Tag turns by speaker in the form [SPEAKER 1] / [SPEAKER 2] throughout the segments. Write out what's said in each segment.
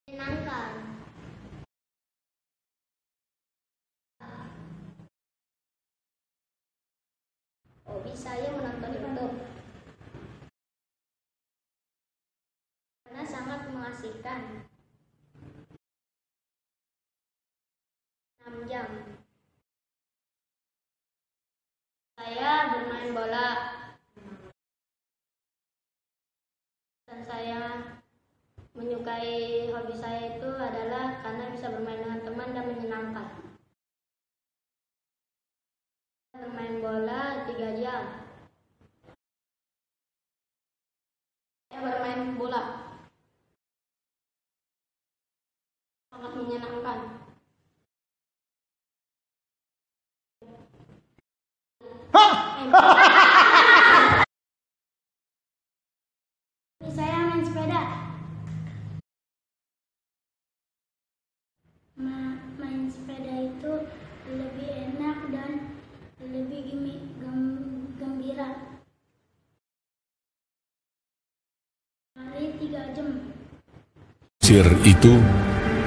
[SPEAKER 1] Menyenangkan. Hobi saya menonton YouTube karena sangat mengasihkan. 6 jam. Saya bermain bola dan saya menyukai hobi saya itu adalah karena bisa bermain dengan teman dan menyenangkan. Bermain bola 3 jam. Saya bermain bola sangat menyenangkan. Saya main sepeda. Main sepeda itu lebih enak dan lebih gembira. Hari 3 jam.
[SPEAKER 2] Mesir itu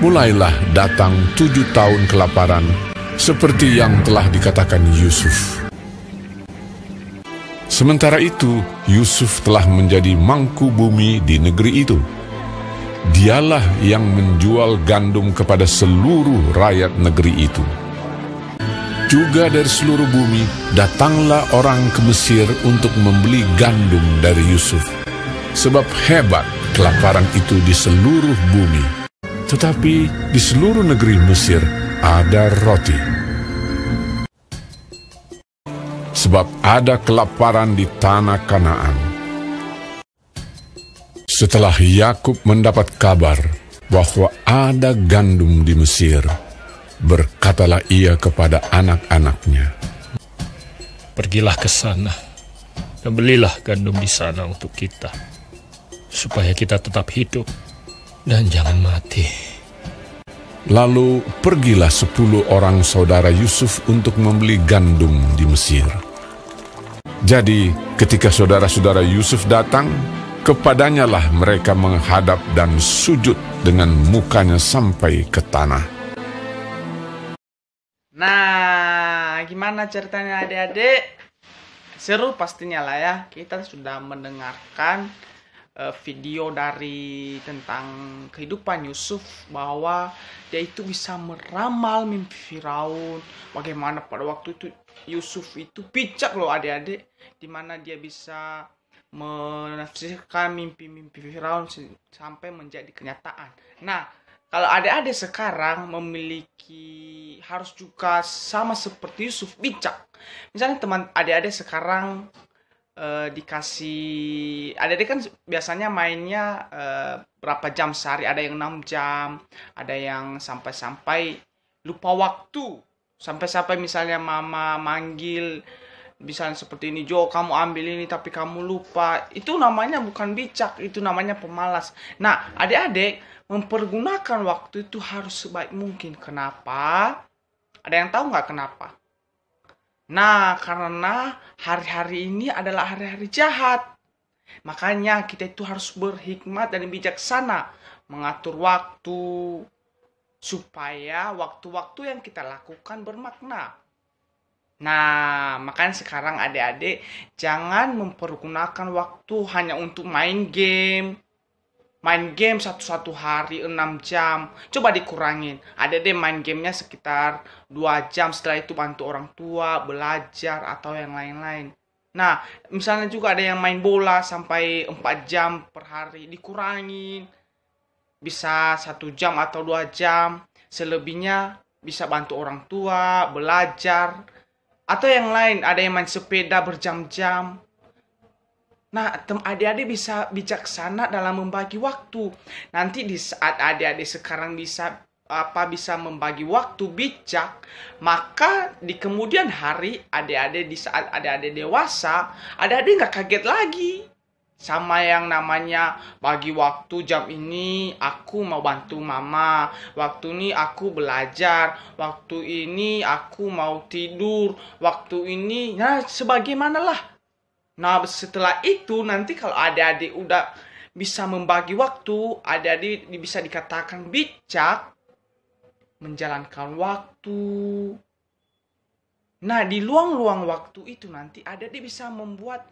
[SPEAKER 2] mulailah datang 7 tahun kelaparan seperti yang telah dikatakan Yusuf. Sementara itu, Yusuf telah menjadi mangku bumi di negeri itu. Dialah yang menjual gandum kepada seluruh rakyat negeri itu. Juga dari seluruh bumi datanglah orang ke Mesir untuk membeli gandum dari Yusuf. Sebab hebat kelaparan itu di seluruh bumi. Tetapi di seluruh negeri Mesir ada roti. Sebab ada kelaparan di tanah Kanaan. Setelah Yakub mendapat kabar bahwa ada gandum di Mesir, berkatalah ia kepada anak-anaknya,
[SPEAKER 3] "Pergilah ke sana dan belilah gandum di sana untuk kita, supaya kita tetap hidup dan jangan mati."
[SPEAKER 2] Lalu pergilah 10 orang saudara Yusuf untuk membeli gandum di Mesir. Jadi ketika saudara-saudara Yusuf datang, kepadanya lah mereka menghadap dan sujud dengan mukanya sampai ke tanah.
[SPEAKER 4] Nah, gimana ceritanya adik-adik? Seru pastinya lah ya. Kita sudah mendengarkan video dari tentang kehidupan Yusuf, bahwa dia itu bisa meramal mimpi Firaun. Bagaimana pada waktu itu Yusuf itu bijak loh adik-adik, dimana dia bisa menafsirkan mimpi-mimpi Firaun sampai menjadi kenyataan. Nah, kalau adik-adik sekarang memiliki harus juga sama seperti Yusuf, bijak. Misalnya teman adik-adik sekarang dikasih, adik-adik kan biasanya mainnya berapa jam sehari, ada yang 6 jam, ada yang sampai-sampai lupa waktu, sampai-sampai misalnya mama manggil, misalnya seperti ini, "Jo, kamu ambil ini," tapi kamu lupa. Itu namanya bukan bijak, itu namanya pemalas. Nah, adik-adik mempergunakan waktu itu harus sebaik mungkin. Kenapa? Ada yang tahu nggak kenapa? Nah, karena hari-hari ini adalah hari-hari jahat. Makanya kita itu harus berhikmat dan bijaksana mengatur waktu, supaya waktu-waktu yang kita lakukan bermakna. Nah, makanya sekarang adik-adik jangan mempergunakan waktu hanya untuk main game. Main game satu hari 6 jam. Coba dikurangin. Adik-adik main gamenya sekitar 2 jam. Setelah itu bantu orang tua, belajar, atau yang lain-lain. Nah, misalnya juga ada yang main bola sampai 4 jam per hari. Dikurangin. Bisa 1 jam atau 2 jam. Selebihnya bisa bantu orang tua, belajar, atau yang lain. Ada yang main sepeda berjam-jam. Nah, adik-adik bisa bijaksana dalam membagi waktu. Nanti di saat adik-adik sekarang bisa membagi waktu bijak, maka di kemudian hari adik-adik, di saat adik-adik dewasa, adik-adik nggak kaget lagi sama yang namanya bagi waktu. Jam ini aku mau bantu mama, waktu ini aku belajar, waktu ini aku mau tidur, waktu ini, nah sebagaimana lah. Nah, setelah itu nanti kalau adik-adik udah bisa membagi waktu, adik-adik bisa dikatakan bijak menjalankan waktu. Nah, di luang-luang waktu itu nanti adik-adik bisa membuat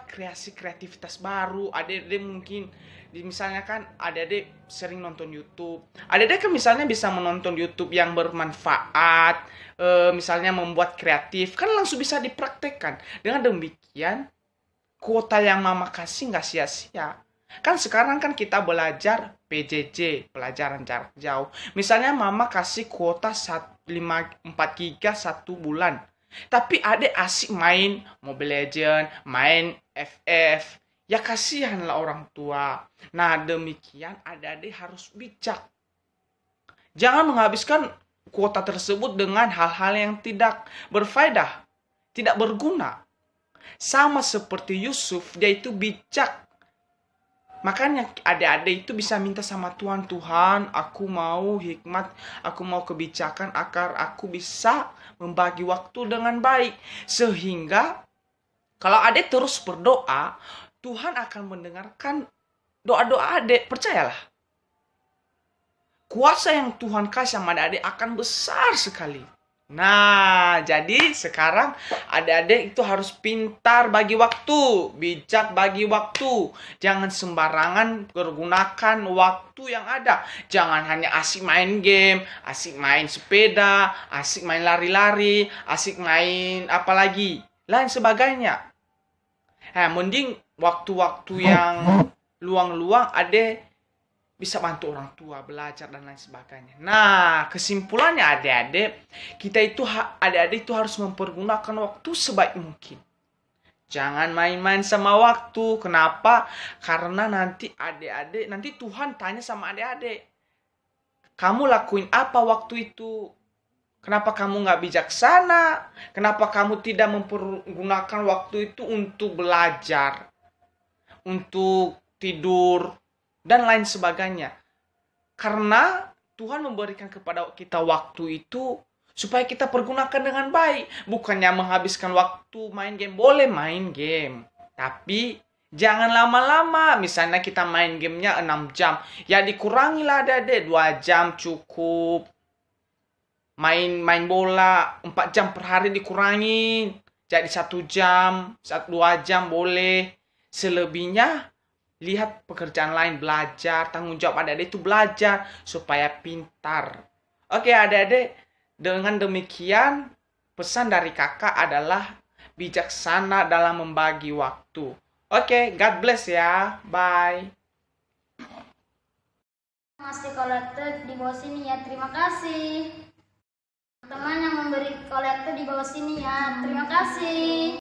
[SPEAKER 4] kreasi kreativitas baru. Adik-adik mungkin misalnya kan adik-adik sering nonton YouTube. Adik-adik kan misalnya bisa menonton YouTube yang bermanfaat, misalnya membuat kreatif, kan langsung bisa dipraktekkan. Dengan demikian, kuota yang mama kasih nggak sia-sia. Kan sekarang kan kita belajar PJJ, pelajaran jarak jauh. Misalnya mama kasih kuota 4 giga 1 bulan. Tapi adik asik main Mobile Legends, main FF. Ya kasihanlah orang tua. Nah, demikian adik-adik harus bijak. Jangan menghabiskan kuota tersebut dengan hal-hal yang tidak berfaedah, tidak berguna. Sama seperti Yusuf, dia itu bijak. Makanya adik-adik itu bisa minta sama Tuhan, Tuhan, aku mau hikmat, aku mau kebijakan agar aku bisa membagi waktu dengan baik. Sehingga kalau adik terus berdoa, Tuhan akan mendengarkan doa-doa adik. Percayalah. Kuasa yang Tuhan kasih sama adik akan besar sekali. Nah, jadi sekarang adik-adik itu harus pintar bagi waktu, bijak bagi waktu. Jangan sembarangan pergunakan waktu yang ada. Jangan hanya asik main game, asik main sepeda, asik main lari-lari, asik main apalagi, lain sebagainya. Mending waktu-waktu yang luang-luang adik bisa bantu orang tua belajar dan lain sebagainya. Nah, kesimpulannya adik-adik, adik-adik itu harus mempergunakan waktu sebaik mungkin. Jangan main-main sama waktu. Kenapa? Karena nanti Tuhan tanya sama adik-adik, kamu lakuin apa waktu itu? Kenapa kamu nggak bijaksana? Kenapa kamu tidak mempergunakan waktu itu untuk belajar, untuk tidur, dan lain sebagainya. Karena Tuhan memberikan kepada kita waktu itu supaya kita pergunakan dengan baik. Bukannya menghabiskan waktu main game. Boleh main game, tapi jangan lama-lama. Misalnya kita main gamenya 6 jam. Ya dikurangilah adik-adik, 2 jam cukup. Main bola 4 jam per hari dikurangin. Jadi 1 jam, 2 jam boleh. Selebihnya lihat pekerjaan lain, belajar, tanggung jawab adik-adik itu belajar supaya pintar. Oke adik-adik, dengan demikian pesan dari kakak adalah bijaksana dalam membagi waktu. Oke, God bless ya. Bye.
[SPEAKER 1] Ngasih kolektor di bawah sini ya, terima kasih. Teman yang memberi kolektor di bawah sini ya, terima kasih.